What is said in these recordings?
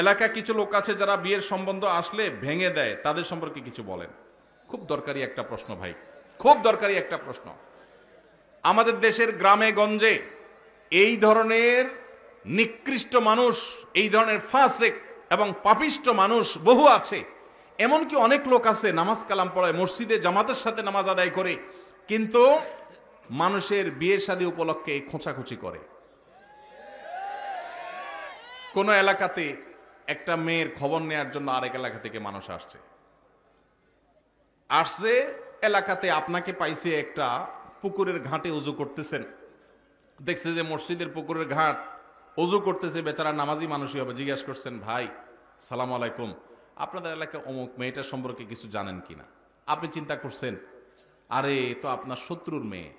এলাকায় কিছু লোক আছে যারা বিয়ের সম্বন্ধ আসলে ভেঙে দেয়, তাদের সম্পর্কে কিছু বলেন। খুব দরকারি একটা প্রশ্ন ভাই, খুব দরকারি একটা প্রশ্ন। আমাদের দেশের গ্রামে গঞ্জে এই ধরনের নিকৃষ্ট মানুষ, এই ধরনের ফাসিক এবং পাপিষ্ট মানুষ বহু আছে। এমনকি অনেক লোক আছে নামাজ কালাম পড়ায়, মসজিদে জামাতের সাথে নামাজ আদায় করে, কিন্তু মানুষের বিয়ে শাদী উপলক্ষে খোঁচাখুচি করে। কোন এলাকাতে একটা মেয়ের খবর নেওয়ার জন্য আরেক এলাকা থেকে মানুষ আসছে এলাকাতে আপনাকে পাইছে একটা পুকুরের ঘাটে উজু করতেছেন, দেখছে যে মসজিদের পুকুরের ঘাট উজু করতেছে, বেচারা নামাজি মানুষই হবে। জিজ্ঞাসা করছেন, ভাই সালাম আলাইকুম, আপনাদের এলাকায় অমুক মেয়েটার সম্পর্কে কিছু জানেন কিনা? আপনি চিন্তা করছেন, আরে তো আপনার শত্রুর মেয়ে,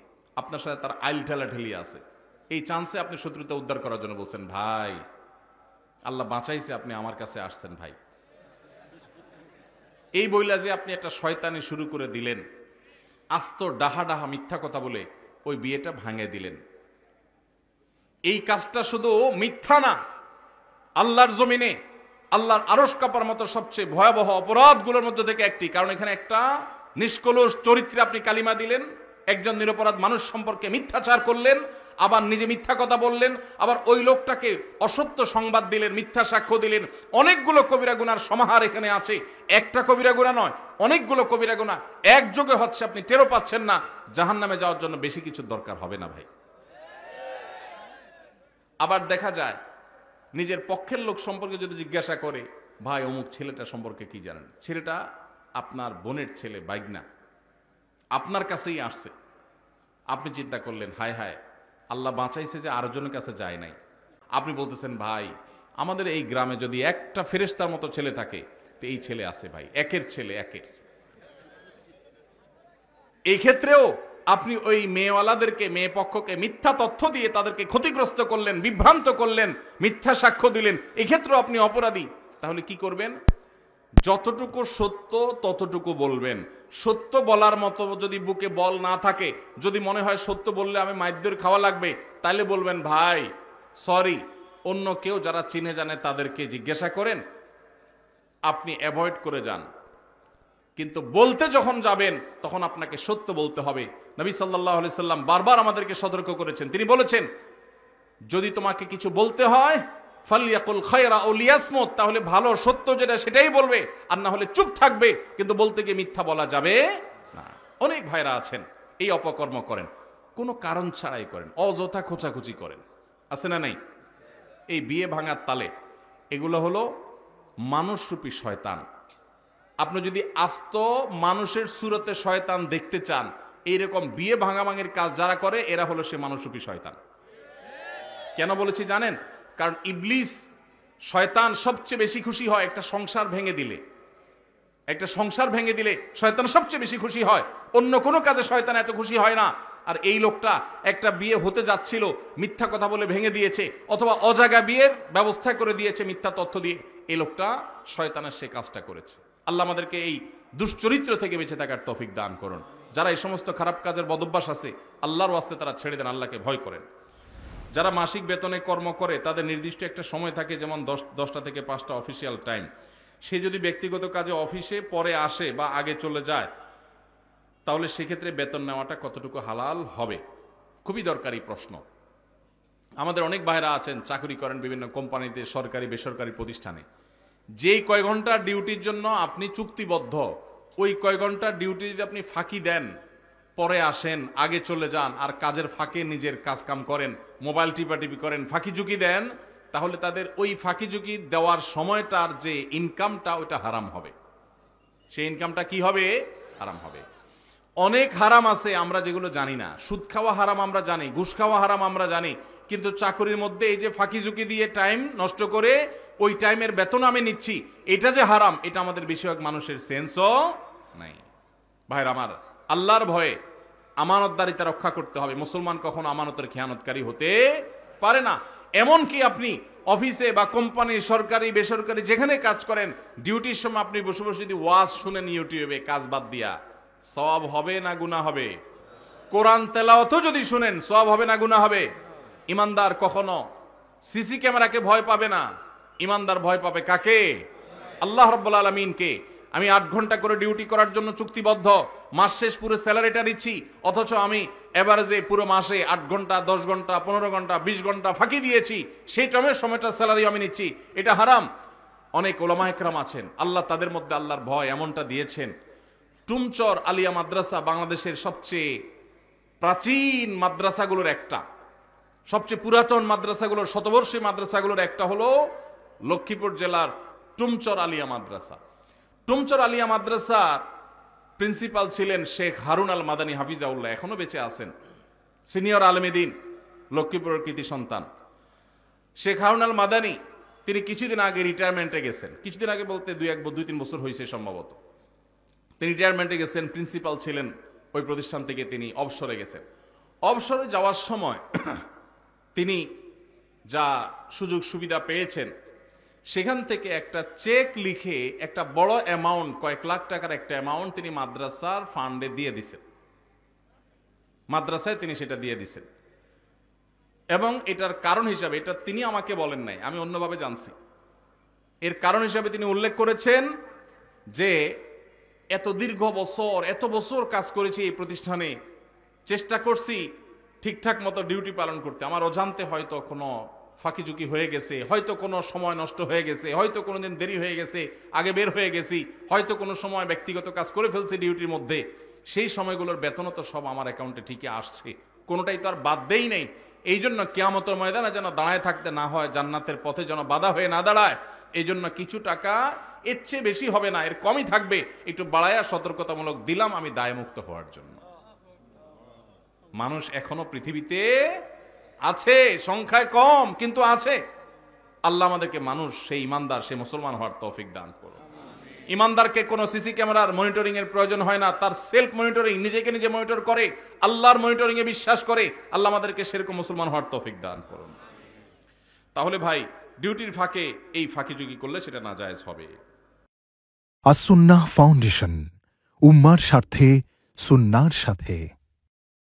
আপনার সাথে তার আইল ঠেলাঠেলি আছে, এই চান্সে আপনি শত্রুতা উদ্ধার করার জন্য বলছেন, ভাই আল্লাহ বাঁচাইছে আপনি আমার কাছে আসছেন ভাই। এই বইলা যে আপনি একটা শয়তানি শুরু করে দিলেন, আস্ত ডাহা ডাহা মিথ্যা কথা বলে ওই বিয়েটা ভাঙে দিলেন। এই কাজটা শুধু মিথ্যা না, আল্লাহর জমিনে আল্লাহর আরশ কাঁপার মতো সবচেয়ে ভয়াবহ অপরাধগুলোর মধ্যে থেকে একটি। কারণ এখানে একটা নিষ্কলুষ চরিত্রে আপনি কালিমা দিলেন, একজন নিরপরাধ মানুষ সম্পর্কে মিথ্যাচার করলেন, আবার নিজে মিথ্যা কথা বললেন, আবার ওই লোকটাকে অসত্য সংবাদ দিলেন, মিথ্যা সাক্ষ্য দিলেন। অনেকগুলো কবিরা গুনার সমাহার এখানে আছে, একটা কবিরা গুনাহ নয়, অনেকগুলো কবিরা গুনাহ একযোগে হচ্ছে, আপনি টেরও পাচ্ছেন না। জাহান্নামে যাওয়ার জন্য বেশি কিছু দরকার হবে না ভাই। আবার দেখা যায় নিজের পক্ষের লোক সম্পর্কে যদি জিজ্ঞাসা করে, ভাই অমুক ছেলেটা সম্পর্কে কি জানেন? ছেলেটা আপনার বোনের ছেলে, বাইগনা, আপনার কাছেই আসছে। আপনি চিন্তা করলেন, হায় হায় আল্লাহ বাঁচাইছে যে আরেকজনের কাছে যায় নাই। আপনি বলতেছেন, ভাই আমাদের এই গ্রামে যদি একটা ফেরেশতার মতো ছেলে থাকে তো এই ছেলে আছে ভাই, একের ছেলে একের। এই ক্ষেত্রেও আপনি ওই মেয়েওয়ালাদেরকে, মেয়ে পক্ষকে মিথ্যা তথ্য দিয়ে তাদেরকে ক্ষতিগ্রস্ত করলেন, বিভ্রান্ত করলেন, মিথ্যা সাক্ষ্য দিলেন, এক্ষেত্রেও আপনি অপরাধী। তাহলে কি করবেন? যতটুকু সত্য ততটুকু বলবেন। সত্য বলার মতো যদি বুকে বল না থাকে, যদি মনে হয় সত্য বললে আমি মাইদ্যের খাওয়া লাগবে, তাহলে বলবেন, ভাই সরি, অন্য কেউ যারা চিনে জানে তাদেরকে জিজ্ঞাসা করেন, আপনি অ্যাভয়েড করে যান। কিন্তু বলতে যখন যাবেন তখন আপনাকে সত্য বলতে হবে। নবী সাল্লাল্লাহু আলাইহি সাল্লাম বারবার আমাদেরকে সতর্ক করেছেন। তিনি বলেছেন, যদি তোমাকে কিছু বলতে হয় ফালিয়াকুল খায়রা আও লিয়াসমুত, তাহলে ভালো সত্য যেটা সেটাই বলবে, আর না হলে চুপ থাকবে। কিন্তু বলতে গিয়ে মিথ্যা বলা যাবে না। অনেক ভাইরা আছেন এই অপকর্ম করেন, কোনো কারণ ছাড়াই করেন, অযথা খোঁচাখুচি করেন, আছে না নাই? এই বিয়ে ভাঙার তালে এগুলো হলো মানুষরূপী শয়তান। আপনি যদি আস্ত মানুষের সুরতে শয়তান দেখতে চান, এইরকম বিয়ে ভাঙাভাঙির কাজ যারা করে এরা হলো সে মানুষরূপী শয়তান। কেন বলেছি জানেন? কারণ ইবলিস শয়তান সবচেয়ে বেশি খুশি হয় একটা সংসার ভেঙে দিলে। একটা সংসার ভেঙে দিলে শয়তান সবচেয়ে বেশি খুশি হয়, অন্য কোনো কাজে শয়তান এত খুশি হয় না। আর এই লোকটা একটা বিয়ে হতে যাচ্ছিল, মিথ্যা কথা বলে ভেঙে দিয়েছে, অথবা অজাগা বিয়ের ব্যবস্থা করে দিয়েছে মিথ্যা তথ্য দিয়ে। এই লোকটা শয়তানের সে কাজটা করেছে। আল্লাহ আমাদেরকে এই দুশ্চরিত্র থেকে বেঁচে থাকার তৌফিক দান করুন। যারা এই সমস্ত খারাপ কাজের বদভ্যাস আছে, আল্লাহর ওয়াস্তে তারা ছেড়ে দেন, আল্লাহকে ভয় করেন। যারা মাসিক বেতনে কর্ম করে তাদের নির্দিষ্ট একটা সময় থাকে, যেমন 10টা থেকে 5টা অফিসিয়াল টাইম। সে যদি ব্যক্তিগত কাজে অফিসে পরে আসে বা আগে চলে যায়, তাহলে সেক্ষেত্রে বেতন নেওয়াটা কতটুকু হালাল হবে? খুবই দরকারি প্রশ্ন। আমাদের অনেক ভাইরা আছেন চাকরি করেন বিভিন্ন কোম্পানিতে, সরকারি বেসরকারি প্রতিষ্ঠানে। যেই কয় ঘন্টার ডিউটির জন্য আপনি চুক্তিবদ্ধ, ওই কয় ঘন্টার ডিউটি যদি আপনি ফাঁকি দেন, পরে আসেন, আগে চলে যান, আর কাজের ফাঁকে নিজের কাজ কাম করেন, মোবাইল টিপাটিপি করেন, ফাঁকি ঝুঁকি দেন, তাহলে তাদের ওই ফাঁকি ঝুঁকি দেওয়ার সময়টার যে ইনকামটা ওইটা হারাম হবে। সেই ইনকামটা কি হবে? হারাম হবে। অনেক হারাম আছে আমরা যেগুলো জানি না। সুদ খাওয়া হারাম আমরা জানি, ঘুষ খাওয়া হারাম আমরা জানি, কিন্তু চাকরির মধ্যে এই যে ফাঁকি ঝুঁকি দিয়ে টাইম নষ্ট করে ওই টাইমের বেতন আমি নিচ্ছি, এটা যে হারাম, এটা আমাদের বেশিরভাগ মানুষের সেন্সও নাই। ভাইরা আমার, আল্লাহর ভয়ে আমানতদারিতা রক্ষা করতে হবে। মুসলমান কখনো আমানতের খেয়ানতকারী হতে পারে না। এমনকি আপনি অফিসে বা কোম্পানি, সরকারি বেসরকারি যেখানে কাজ করেন, ডিউটির সময় আপনি বসে বসে যদি ওয়াজ শুনেন ইউটিউবে কাজ বাদ দিয়া, সওয়াব হবে না গুনাহ হবে? কোরআন তেলাওয়াতও যদি শুনেন সওয়াব হবে না গুনাহ হবে? ইমানদার কখনো সিসি ক্যামেরাকে ভয় পাবে না, ইমানদার ভয় পাবে কাকে? আল্লাহ রাব্বুল আলামিনকে। আমি 8 ঘন্টা করে ডিউটি করার জন্য চুক্তিবদ্ধ, মাস শেষ পুরো স্যালারিটা নিচ্ছি, অথচ আমি এভারেজে পুরো মাসে 8 ঘন্টা, 10 ঘন্টা, 15 ঘন্টা, 20 ঘন্টা ফাঁকি দিয়েছি, সেই টাইমের সময়টা স্যালারি আমি নিচ্ছি, এটা হারাম। অনেক ওলামা একরাম আছেন, আল্লাহ তাদের মধ্যে আল্লাহর ভয় এমনটা দিয়েছেন। টুমচর আলিয়া মাদ্রাসা বাংলাদেশের সবচেয়ে প্রাচীন মাদ্রাসাগুলোর একটা, সবচেয়ে পুরাতন মাদ্রাসাগুলোর, শতবর্ষী মাদ্রাসাগুলোর একটা হলো লক্ষ্মীপুর জেলার টুমচর আলিয়া মাদ্রাসা। টুমচর আলিয়া মাদ্রাসার প্রিন্সিপাল ছিলেন শেখ হারুন আল মাদানী হাফিজাউল্লাহ, এখনো বেঁচে আছেন, সিনিয়র আলেমে দ্বীন, লক্ষ্মীপুরের কৃতি সন্তান। শেখ হারুন আল মাদানী তিনি কিছুদিন আগে রিটায়ারমেন্টে গেছেন, কিছুদিন আগে বলতে 2-3 বছর হয়েছে সম্ভবত। তিনি রিটায়ারমেন্টে গেছেন, প্রিন্সিপাল ছিলেন ওই প্রতিষ্ঠান থেকে, তিনি অবসরে গেছেন। অবসরে যাওয়ার সময় তিনি যা সুযোগ সুবিধা পেয়েছেন, সেখান থেকে একটা চেক লিখে একটা বড় অ্যামাউন্ট, কয়েক লাখ টাকার একটা অ্যামাউন্ট তিনি মাদ্রাসার ফান্ডে দিয়ে দিছেন, মাদ্রাসায় তিনি সেটা দিয়ে দিছেন। এবং এটার কারণ হিসাবে, এটা তিনি আমাকে বলেন নাই, আমি অন্যভাবে জানছি, এর কারণ হিসাবে তিনি উল্লেখ করেছেন যে এত দীর্ঘ বছর, এত বছর কাজ করেছি এই প্রতিষ্ঠানে, চেষ্টা করছি ঠিকঠাক মতো ডিউটি পালন করতে, আমার অজান্তে হয়তো কোনো ফাঁকিঝুঁকি হয়ে গেছে, হয়তো কোনো সময় নষ্ট হয়ে গেছে, হয়তো কোনো দিন দেরি হয়ে গেছে, আগে বের হয়ে গেছি, হয়তো কোনো সময় ব্যক্তিগত কাজ করে ফেলছি ডিউটির মধ্যে, সেই সময়গুলোর বেতনও তো সব আমার অ্যাকাউন্টে ঠিকই আসছে, কোনোটাই তো আর বাদ দেই নেই। এই জন্য কিয়ামতের ময়দানে যেন দাঁড়ায় থাকতে না হয়, জান্নাতের পথে যেন বাধা হয়ে না দাঁড়ায়, এই জন্য কিছু টাকা এর চেয়ে বেশি হবে না, এর কমই থাকবে, একটু বাড়ায়া সতর্কতামূলক দিলাম আমি দায়মুক্ত হওয়ার জন্য। মানুষ এখনো পৃথিবীতে আছে, সংখ্যায় কম কিন্তু আছে। আল্লাহ আমাদেরকে মানুষ, সেই ইমানদার, সেই মুসলমান হওয়ার তৌফিক দান করুন। ইমানদারকে কোনো সিসি ক্যামেরার মনিটরিং এর প্রয়োজন হয় না, তার সেলফ মনিটরিং, নিজেকে নিজে মনিটর করে, আল্লাহর মনিটরিং এ বিশ্বাস করে। আল্লাহ আমাদেরকে সেরকম মুসলমান হওয়ার তৌফিক দান করুন। তাহলে ভাই, ডিউটির ফাঁকে এই ফাঁকিঝুঁকি করলে সেটা নাজায়েজ হবে। আস-সুন্নাহ ফাউন্ডেশন, উম্মার স্বার্থে সুন্নাহর সাথে।